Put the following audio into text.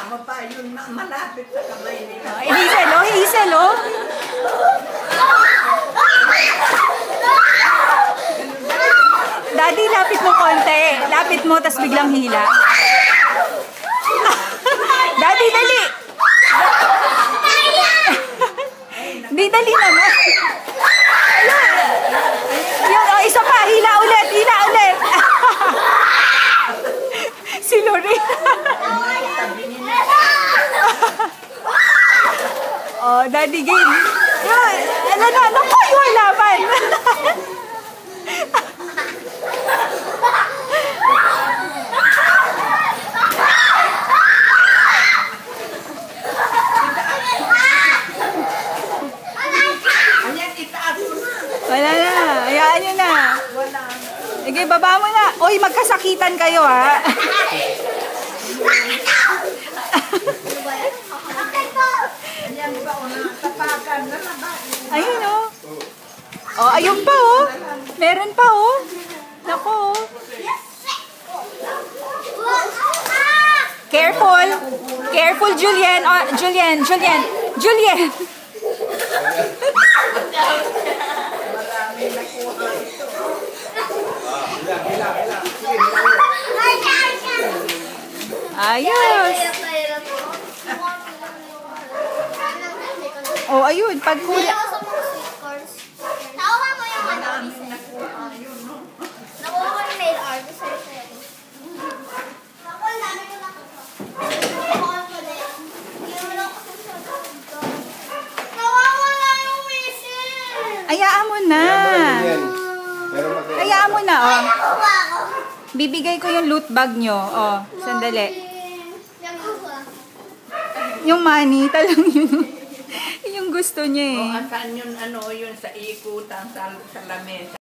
mo pa yun malapit sa kamay nila. Hazel, oh, Hazel, oh. Daddy, lapit mo konti. Lapit mo, tas biglang hila. Daddy, dali. Di, dali naman. Yun, oh, isa pa. Hila ulit, hila ulit. Si Lorraine. Oh, Daddy, game. Ano na, naku, yung laban. Wala na. Hayaan nyo na. Wala. Sige, baba mo na. Uy, magkasakitan kayo, ha? Ayan ba o natapakan na ba? Ayun, oh. Oh, ayun pa, oh. Meron pa, oh. Naku, oh. Careful. Careful, Julien. Oh, Julien. Marami nakuha ito. Ayos. Oh, ayun. Pagkula. Nakuha mo yung ano, nakuha ko yung mail art. Nakuha namin yung nakuha ko din. Nawawala yung whistle! Hayaan mo na. Hayaan mo na, oh. Nakuha ko. Bibigay ko yung loot bag nyo. Oh, sandali. Nakuha. Yung money, talang yun. Yung gusto niya, eh. O asan yun ano yun sa ikutan sa lamesa.